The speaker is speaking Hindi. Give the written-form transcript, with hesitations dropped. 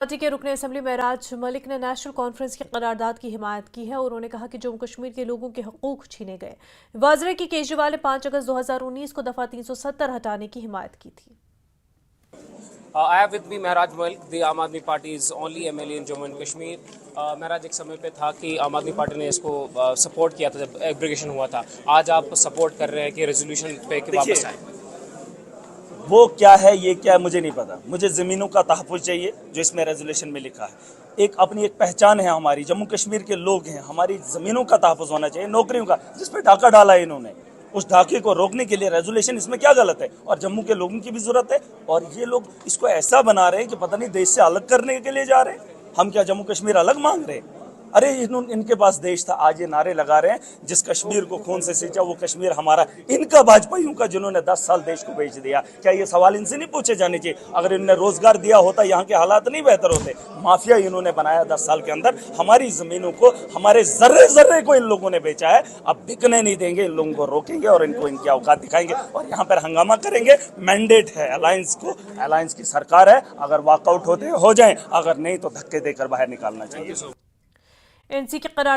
पार्टी के रुकने असेंबली महराज मलिक ने नेशनल कॉन्फ्रेंस की करारदाद की हिमायत की है और उन्होंने कहा कि जम्मू कश्मीर के लोगों के हकूक छीने गए। वाजरे की केजरीवाल ने 5 अगस्त 2019 को दफा 370 हटाने की हिमायत की थी। I have with me Mehraj Malik, the Aam Aadmi Party is only MLA in Jammu and Kashmir. महराज, एक समय पे था कि आम आदमी पार्टी ने इसको सपोर्ट किया था जब एग्रीगेशन हुआ था। आज आप सपोर्ट कर रहे हैं कि रेजोल्यूशन पे कि वापस आए। वो क्या है ये क्या है मुझे नहीं पता। मुझे ज़मीनों का तहफ़्फ़ुज़ चाहिए जो इसमें रेजोल्यूशन में लिखा है। एक अपनी एक पहचान है, हमारी जम्मू कश्मीर के लोग हैं, हमारी ज़मीनों का तहफ़्फ़ुज़ होना चाहिए, नौकरियों का, जिस पे डाका डाला है इन्होंने। उस ढाके को रोकने के लिए रेजोल्यूशन, इसमें क्या गलत है? और जम्मू के लोगों की भी ज़रूरत है। और ये लोग इसको ऐसा बना रहे हैं कि पता नहीं देश से अलग करने के लिए जा रहे हैं। हम क्या जम्मू कश्मीर अलग मांग रहे हैं? अरे इनके पास देश था। आज ये नारे लगा रहे हैं जिस कश्मीर को खून से सींचा वो कश्मीर हमारा। इनका भाजपाइयों का जिन्होंने 10 साल देश को बेच दिया, क्या ये सवाल इनसे नहीं पूछे जाने चाहिए? अगर इन्होंने रोजगार दिया होता यहाँ के हालात नहीं बेहतर होते। माफिया इन्होंने बनाया 10 साल के अंदर। हमारी जमीनों को, हमारे जर्रे जर्रे को इन लोगों ने बेचा है। अब बिकने नहीं देंगे। इन लोगों को रोकेंगे और इनको इनकी औकात दिखाएंगे और यहाँ पर हंगामा करेंगे। मैंडेट है अलायंस को, अलायंस की सरकार है। अगर वॉकआउट होते हो जाए, अगर नहीं तो धक्के देकर बाहर निकालना चाहिए। एनसी के करार